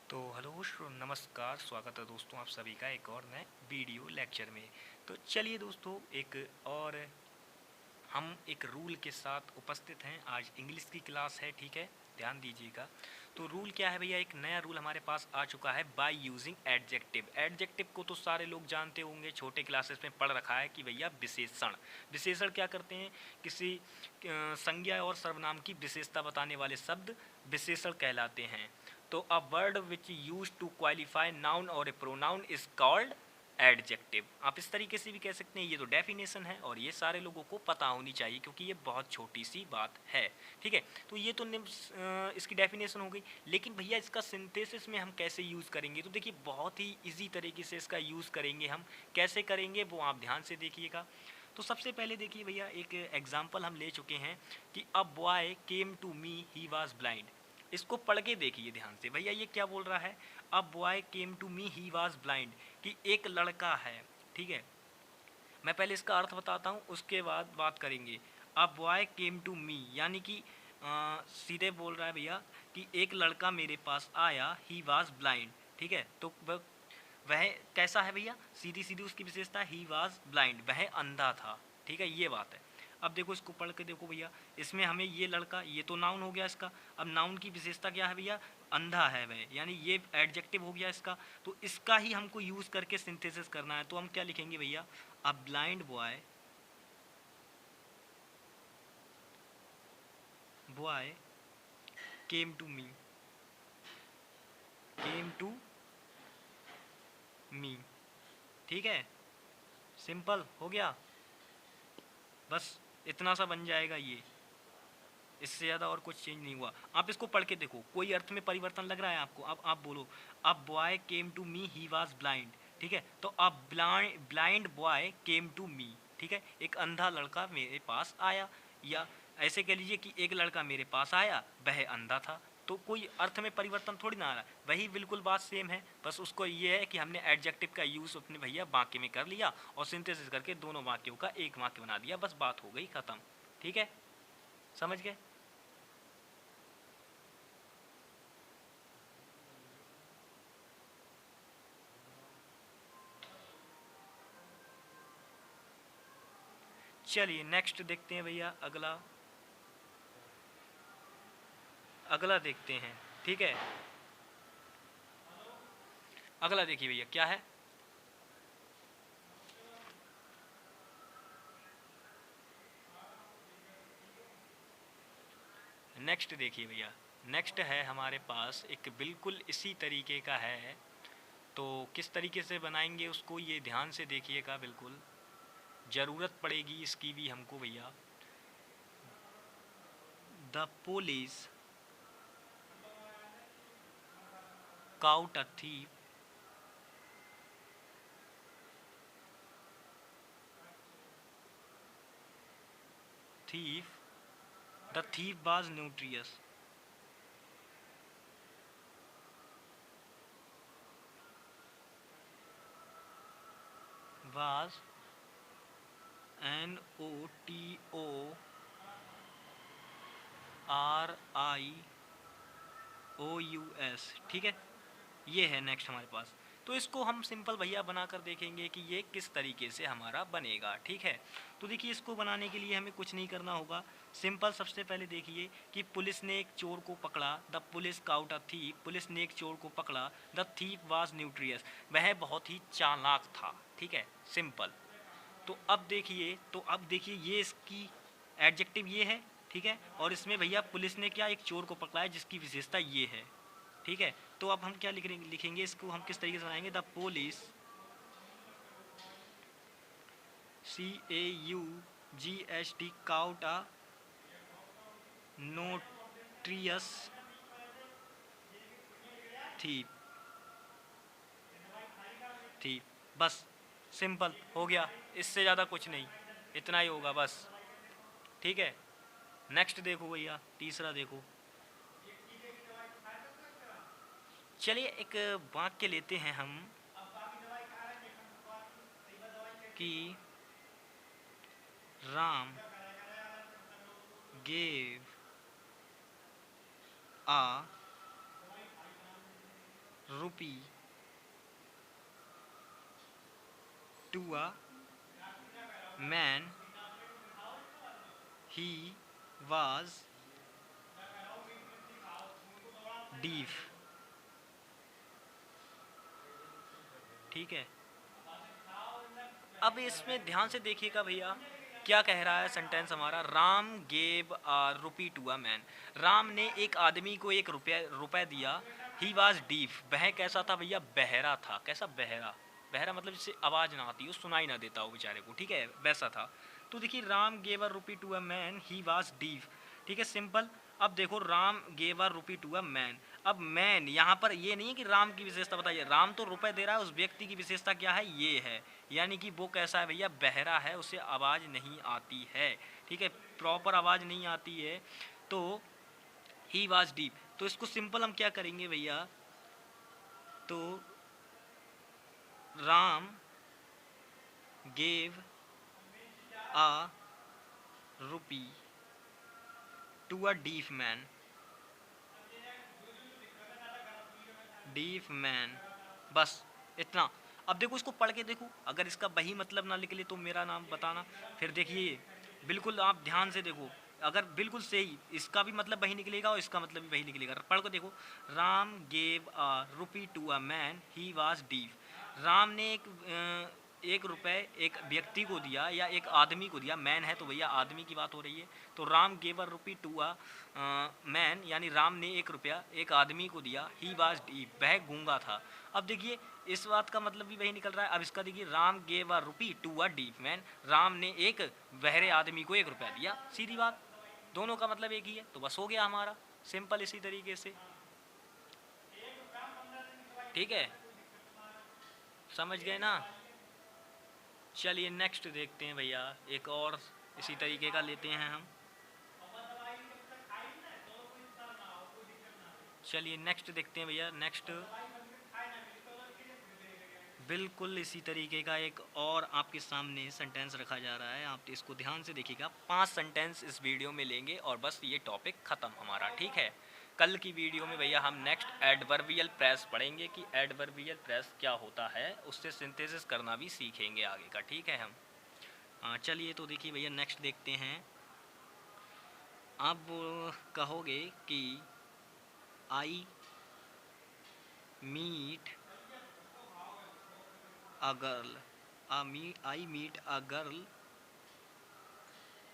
तो हेलो नमस्कार, स्वागत है दोस्तों आप सभी का एक और नए वीडियो लेक्चर में। तो चलिए दोस्तों, एक और हम एक रूल के साथ उपस्थित हैं। आज इंग्लिश की क्लास है, ठीक है, ध्यान दीजिएगा। तो रूल क्या है भैया, एक नया रूल हमारे पास आ चुका है, बाय यूजिंग एडजेक्टिव। एडजेक्टिव को तो सारे लोग जानते होंगे, छोटे क्लासेस में पढ़ रखा है कि भैया विशेषण। विशेषण क्या करते हैं, किसी संज्ञा और सर्वनाम की विशेषता बताने वाले शब्द विशेषण कहलाते हैं। तो a word which use to qualify noun or a pronoun is called adjective. आप इस तरीके से भी कह सकते हैं। ये तो डेफिनेशन है और ये सारे लोगों को पता होनी चाहिए क्योंकि ये बहुत छोटी सी बात है, ठीक है। तो ये तो इसकी डेफिनेशन हो गई। लेकिन भैया इसका सिंथेसिस में हम कैसे यूज़ करेंगे, तो देखिए बहुत ही इजी तरीके से इसका यूज़ करेंगे हम। कैसे करेंगे वो आप ध्यान से देखिएगा। तो सबसे पहले देखिए भैया, एक एग्जाम्पल हम ले चुके हैं कि a boy came to me he was blind. इसको पढ़ के देखिए ध्यान से भैया, ये क्या बोल रहा है। A boy came to me he was blind, कि एक लड़का है, ठीक है। मैं पहले इसका अर्थ बताता हूँ, उसके बाद बात करेंगे। अ बॉय केम टू मी यानी कि सीधे बोल रहा है भैया कि एक लड़का मेरे पास आया, ही वॉज ब्लाइंड, ठीक है। तो वह कैसा है भैया, सीधी सीधी उसकी विशेषता, ही वॉज ब्लाइंड, वह अंधा था, ठीक है, ये बात है। अब देखो इसको पढ़ के देखो भैया, इसमें हमें ये लड़का, ये तो नाउन हो गया इसका। अब नाउन की विशेषता क्या है भैया, अंधा है वह, यानी ये एडजेक्टिव हो गया इसका। तो इसका ही हमको यूज़ करके सिंथेसिस करना है। तो हम क्या लिखेंगे भैया, a blind boy, boy came to me, came to me, ठीक है, सिंपल हो गया। बस इतना सा बन जाएगा ये, इससे ज़्यादा और कुछ चेंज नहीं हुआ। आप इसको पढ़ के देखो, कोई अर्थ में परिवर्तन लग रहा है आपको। अब आप बोलो, अब boy came to me he was blind, ठीक है। तो अब blind boy came to me, ठीक है, एक अंधा लड़का मेरे पास आया। या ऐसे कह लीजिए कि एक लड़का मेरे पास आया, वह अंधा था। तो कोई अर्थ में परिवर्तन थोड़ी ना आ रहा, वही बिल्कुल बात सेम है। बस उसको ये है कि हमने एडजेक्टिव का यूज़ अपने भैया वाक्य में कर लिया और सिंथेसिस करके दोनों वाक्यों का एक वाक्य बना दिया, बस बात हो गई ख़त्म, ठीक है, समझ गए। चलिए नेक्स्ट देखते हैं भैया, अगला अगला देखते हैं, ठीक है। अगला देखिए भैया क्या है। नेक्स्ट देखिए भैया, नेक्स्ट है हमारे पास एक बिल्कुल इसी तरीके का है। तो किस तरीके से बनाएंगे उसको, ये ध्यान से देखिएगा, बिल्कुल ज़रूरत पड़ेगी इसकी भी हमको भैया। The police cout a thief, the thief was notorious, was NOTORIOUS, ठीक है। ये है नेक्स्ट हमारे पास। तो इसको हम सिंपल भैया बनाकर देखेंगे कि ये किस तरीके से हमारा बनेगा, ठीक है। तो देखिए इसको बनाने के लिए हमें कुछ नहीं करना होगा। सिंपल सबसे पहले देखिए कि पुलिस ने एक चोर को पकड़ा, the police cout a thief, police ने एक चोर को पकड़ा, द थीफ वाज न्यूट्रियस, वह बहुत ही चालाक था, ठीक है, सिंपल। तो अब देखिए ये इसकी एडजेक्टिव ये है, ठीक है। और इसमें भैया पुलिस ने क्या, एक चोर को पकड़ा है जिसकी विशेषता ये है, ठीक है। तो अब हम क्या लिखेंगे इसको, हम किस तरीके से बनाएंगे, the police, CAUGST, caught a notorious thief, thief, बस सिंपल हो गया, इससे ज़्यादा कुछ नहीं, इतना ही होगा बस, ठीक है। नेक्स्ट देखो भैया, तीसरा देखो। चलिए एक वाक्य लेते हैं हम कि Ram gave a rupee to a man, he was deaf। ठीक है, अब इसमें ध्यान से देखिएगा भैया, क्या कह रहा है सेंटेंस हमारा। Ram gave a rupee to a man. Ram ने एक आदमी को एक रुपए दिया। ही वॉज डीफ, वह कैसा था भैया, बहरा था। कैसा, बहरा। बहरा मतलब जिससे आवाज़ ना आती हो, सुनाई ना देता हो बेचारे को, ठीक है, वैसा था। तो देखिए, Ram gave a rupee to a man, he was deaf. ठीक है, सिंपल। अब देखो, Ram gave a rupee to a man. अब मैन यहाँ पर ये नहीं है कि राम की विशेषता बताइए, राम तो रुपए दे रहा है, उस व्यक्ति की विशेषता क्या है, ये है। यानी कि वो कैसा है भैया, बहरा है, उसे आवाज़ नहीं आती है। ठीक है, प्रॉपर आवाज़ नहीं आती है। तो ही वॉज डीप, तो इसको सिंपल हम क्या करेंगे भैया, तो Ram gave a rupee to a deaf man. Deaf man, बस इतना। अब देखो, इसको पढ़ के देखो, अगर इसका वही मतलब ना निकले तो मेरा नाम बताना। फिर देखिए, बिल्कुल आप ध्यान से देखो, अगर बिल्कुल सही इसका भी मतलब वही निकलेगा और इसका मतलब भी वही निकलेगा। पढ़ को देखो, Ram gave a rupee to a man, he was deaf. Ram ने एक रुपए एक व्यक्ति को दिया या एक आदमी को दिया। मैन है तो भैया आदमी की बात हो रही है। तो Ram gave a rupee to a man, यानी राम ने एक रुपया एक आदमी को दिया। ही वाज डीफ, वह गूंगा था। अब देखिए, इस बात का मतलब भी वही निकल रहा है। अब इसका देखिए, Ram gave a rupee to a deaf man, Ram ने एक बहरे आदमी को एक रुपया दिया। सीधी बात, दोनों का मतलब एक ही है, तो बस हो गया हमारा सिंपल इसी तरीके से। ठीक है, समझ गए ना। चलिए नेक्स्ट देखते हैं भैया, एक और इसी तरीके का लेते हैं हम। चलिए नेक्स्ट देखते हैं भैया, नेक्स्ट बिल्कुल इसी तरीके का एक और आपके सामने सेंटेंस रखा जा रहा है। आप इसको ध्यान से देखिएगा। 5 सेंटेंस इस वीडियो में लेंगे और बस ये टॉपिक ख़त्म हमारा। ठीक है, कल की वीडियो में भैया हम नेक्स्ट एडवर्बियल प्रेस पढ़ेंगे कि एडवर्बियल प्रेस क्या होता है, उससे सिंथेसिस करना भी सीखेंगे आगे का। ठीक है, हम चलिए तो देखिए भैया, नेक्स्ट देखते हैं। अब कहोगे कि I meet a girl, I meet a girl,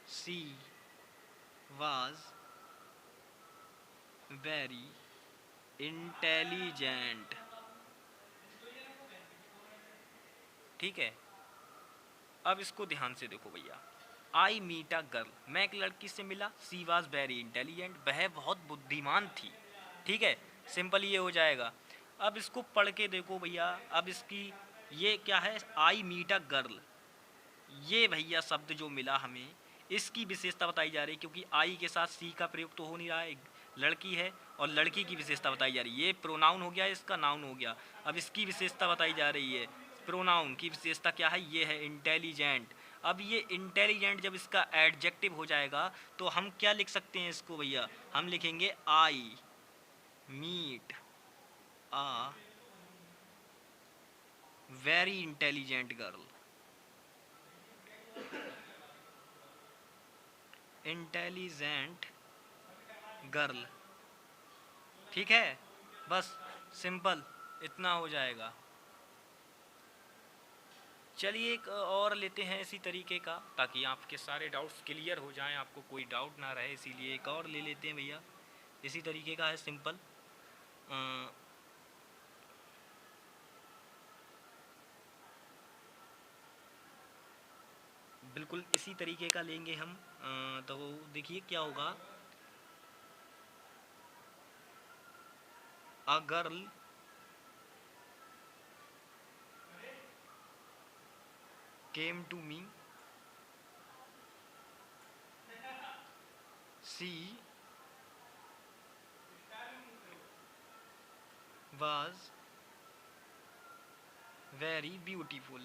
she was very intelligent। ठीक है, अब इसको ध्यान से देखो भैया। आई मीट अ गर्ल, मैं एक लड़की से मिला। सी वॉज वेरी इंटेलिजेंट, वह बहुत बुद्धिमान थी। ठीक है, सिंपल ये हो जाएगा। अब इसको पढ़ के देखो भैया, अब इसकी ये क्या है, आई मीट अ गर्ल, ये भैया शब्द जो मिला हमें, इसकी विशेषता बताई जा रही है। क्योंकि आई के साथ सी का प्रयोग तो हो नहीं रहा है, लड़की है और लड़की की विशेषता बताई जा रही है। ये प्रोनाउन हो गया, इसका नाउन हो गया। अब इसकी विशेषता बताई जा रही है। प्रोनाउन की विशेषता क्या है, ये है इंटेलिजेंट। अब ये इंटेलिजेंट जब इसका एडजेक्टिव हो जाएगा तो हम क्या लिख सकते हैं इसको भैया, हम लिखेंगे I meet a very intelligent girl. Intelligent girl, ठीक है, बस सिंपल इतना हो जाएगा। चलिए एक और लेते हैं इसी तरीके का, ताकि आपके सारे डाउट्स क्लियर हो जाएं, आपको कोई डाउट ना रहे, इसीलिए एक और ले लेते हैं भैया। इसी तरीके का है, सिंपल। बिल्कुल इसी तरीके का लेंगे हम। तो देखिए क्या होगा, a girl came to me, she was very beautiful।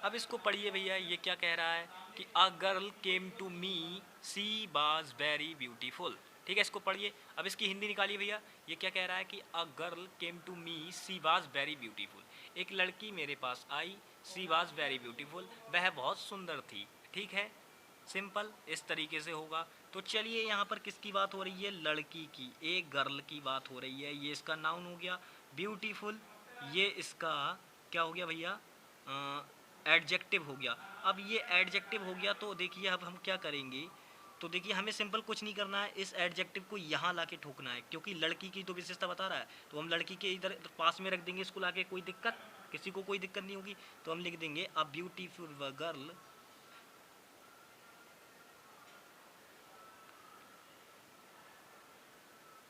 अब इसको पढ़िए भैया, ये क्या कह रहा है कि a girl came to me, she was very beautiful. ठीक है, इसको पढ़िए। अब इसकी हिंदी निकालिए भैया। ये क्या कह रहा है कि a girl came to me, she was very beautiful. एक लड़की मेरे पास आई, सी वाज वेरी ब्यूटीफुल, वह बहुत सुंदर थी। ठीक है, सिंपल इस तरीके से होगा। तो चलिए यहाँ पर किसकी बात हो रही है, लड़की की, एक गर्ल की बात हो रही है। ये इसका नाउन हो गया। ब्यूटीफुल ये इसका क्या हो गया भैया, एडजेक्टिव हो गया। अब ये एडजेक्टिव हो गया तो देखिए अब हम क्या करेंगे, तो देखिए हमें सिंपल कुछ नहीं करना है, इस एडजेक्टिव को यहाँ लाके ठोकना है, क्योंकि लड़की की तो विशेषता बता रहा है, तो हम लड़की के इधर पास में रख देंगे इसको लाके, कोई दिक्कत, किसी को कोई दिक्कत नहीं होगी। तो हम लिख देंगे a beautiful girl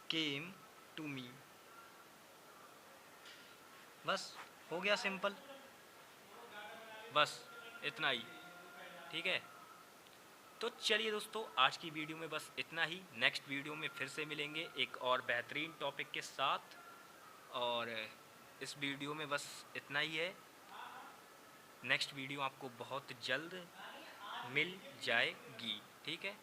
came to me. बस हो गया सिंपल, बस इतना ही। ठीक है, तो चलिए दोस्तों आज की वीडियो में बस इतना ही। नेक्स्ट वीडियो में फिर से मिलेंगे एक और बेहतरीन टॉपिक के साथ, और इस वीडियो में बस इतना ही है। नेक्स्ट वीडियो आपको बहुत जल्द मिल जाएगी। ठीक है।